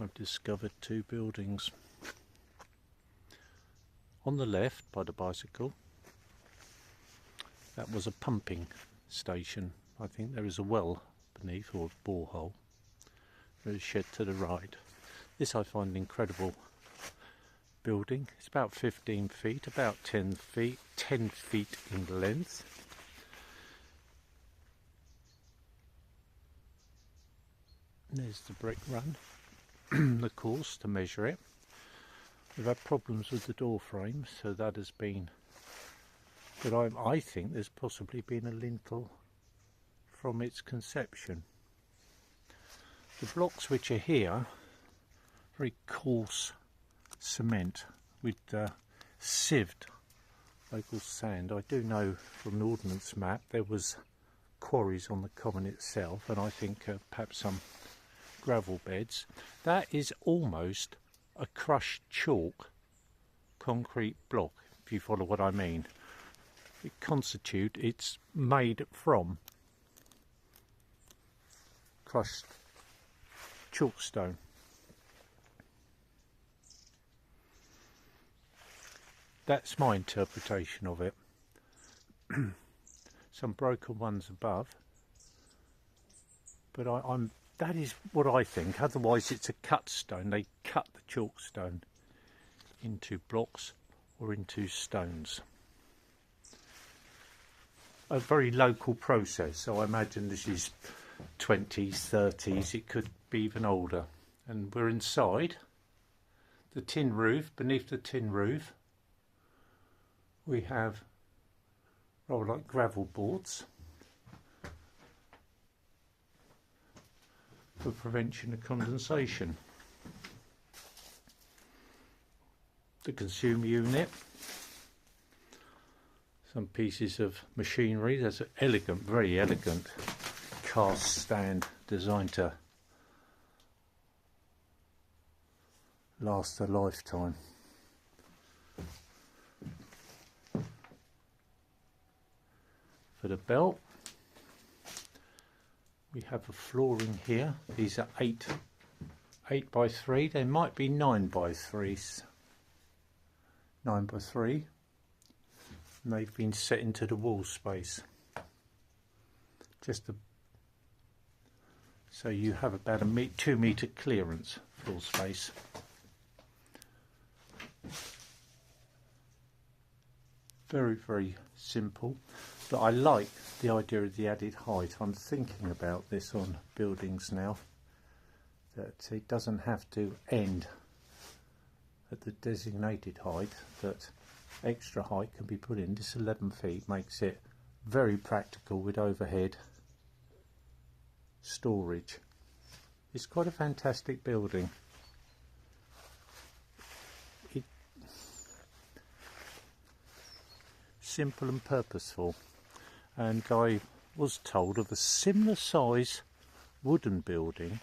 I've discovered two buildings. On the left, by the bicycle, that was a pumping station. I think there is a well beneath, or a borehole. There is a shed to the right. This I find an incredible building. It's about 15 feet, about 10 feet in length. There's the brick run, the course to measure it. We've had problems with the door frames, so that has been, but I think there's possibly been a lintel from its conception. The blocks which are here, very coarse cement with sieved local sand. I do know from the ordnance map there was quarries on the common itself, and I think perhaps some gravel beds. That is almost a crushed chalk concrete block, if you follow what I mean. It's made from crushed chalkstone. That's my interpretation of it. Some broken ones above, but that is what I think. Otherwise it's a cut stone. They cut the chalkstone into blocks or into stones. A very local process, so I imagine this is 20s, 30s, it could be even older. And we're inside the tin roof. Beneath the tin roof we have rather like gravel boards for prevention of condensation. The consumer unit, some pieces of machinery. There's an elegant, very elegant cast stand designed to last a lifetime. For the belt, we have a flooring here. These are 8 by 3. They might be 9 by 3s. 9 by 3. And they've been set into the wall space. So you have about a 2 metre clearance floor space. Very, very simple. But I like the idea of the added height. I'm thinking about this on buildings now, that it doesn't have to end at the designated height, that extra height can be put in. This 11 feet makes it very practical with overhead storage. It's quite a fantastic building. Simple and purposeful. And I was told of a similar size wooden building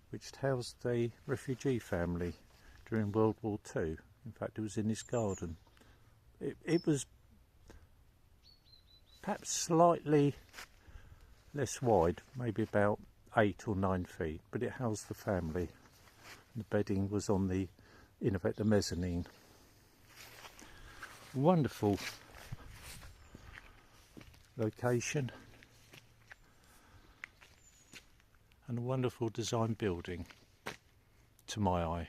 which housed a refugee family during World War II. In fact, it was in this garden. It was perhaps slightly less wide, maybe about 8 or 9 feet, but it housed the family. The bedding was on the, in effect, the mezzanine. Wonderful location and a wonderful design building to my eye.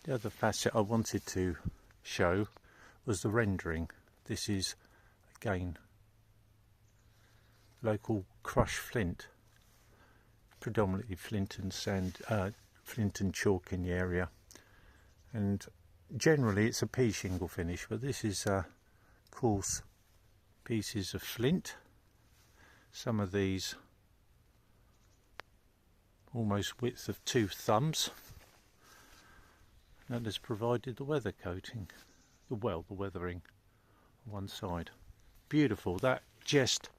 The other facet I wanted to show was the rendering. This is again local crushed flint, predominantly flint and sand, flint and chalk in the area, and generally it's a pea shingle finish, but this is coarse pieces of flint. Some of these almost width of 2 thumbs. That has provided the weather coating, the weathering on one side. Beautiful. That just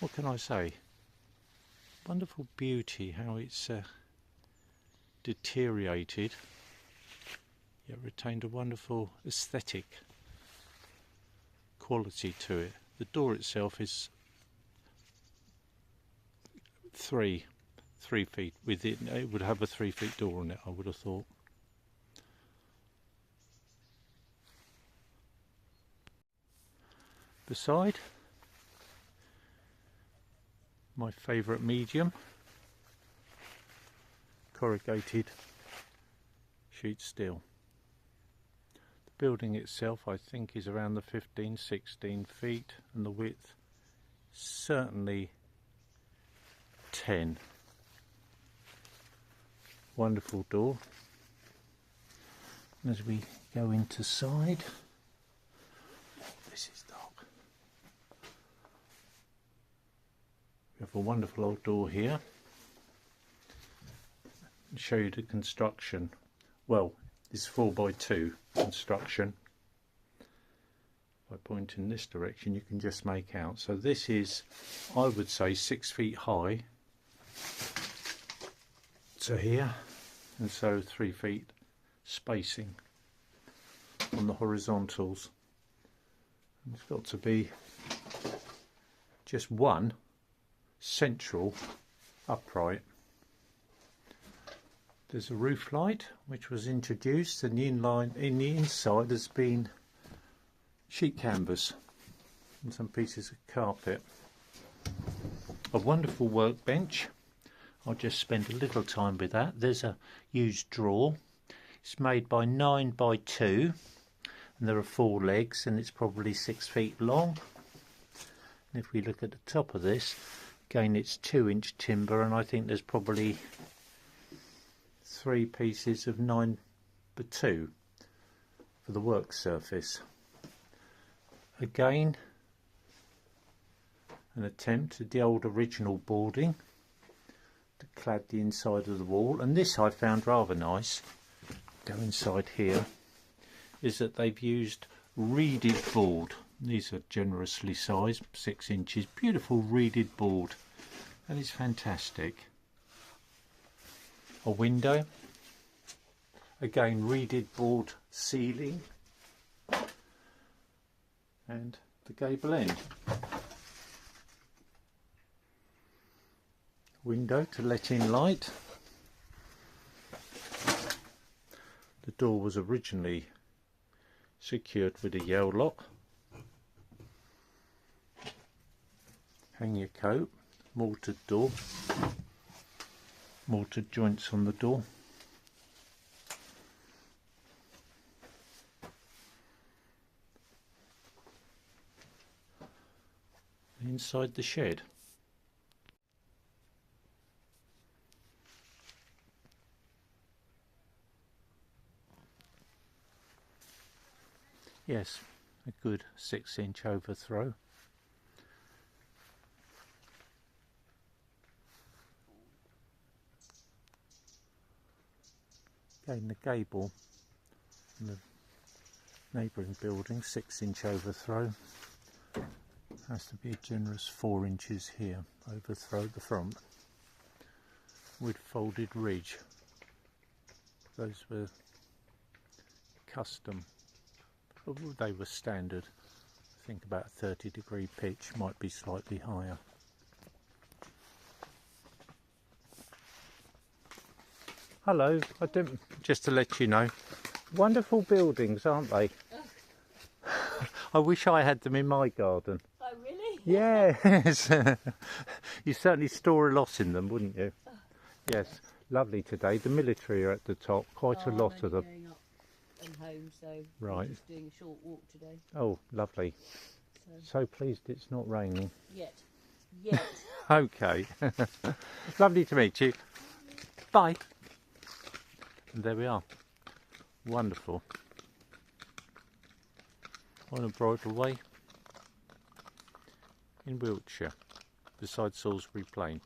what can I say? Wonderful beauty, how it's deteriorated yet retained a wonderful aesthetic quality to it. The door itself is 3 feet within. It would have a 3 feet door on it, I would have thought. Beside, my favourite medium, corrugated sheet steel. The building itself, I think, is around the 15-16 feet, and the width certainly 10. Wonderful door. As we go into side, this is dark. We have a wonderful old door here. I'll show you the construction. Well, it's 4x2 construction. If I point in this direction, you can just make out. So this is, I would say, 6 feet high to here, and so 3 feet spacing on the horizontals. And it's got to be just one central upright. There's a roof light which was introduced, and in the inside has been sheet canvas and some pieces of carpet. A wonderful workbench. I'll just spend a little time with that. There's a used drawer. It's made by 9x2, and there are 4 legs, and it's probably 6 feet long. And if we look at the top of this, again, it's 2-inch timber, and I think there's probably 3 pieces of 9x2 for the work surface. Again, an attempt at the old original boarding that clad the inside of the wall, and this I found rather nice. Go inside here, is that they've used reeded board. These are generously sized, 6 inches, beautiful reeded board, and it's fantastic. A window, again reeded board ceiling, and the gable end. Window to let in light. The door was originally secured with a yell lock. Hang your coat, mortared door, mortared joints on the door. Inside the shed. Yes, a good 6-inch overthrow. Again, the gable in the neighbouring building, 6-inch overthrow. Has to be a generous 4 inches here, overthrow at the front, with folded ridge. Those were custom. They were standard. I think about 30-degree pitch, might be slightly higher. Hello, just to let you know, wonderful buildings, aren't they? I wish I had them in my garden. Oh, really? Yes. You certainly store a lot in them, wouldn't you? Yes, lovely today. The military are at the top, quite a lot of them. Going up and home, so right. we're just doing a short walk today. Oh, lovely. So pleased it's not raining. Yet. Okay. Lovely to meet you. Bye. And there we are. Wonderful. On a bridle way in Wiltshire, beside Salisbury Plain.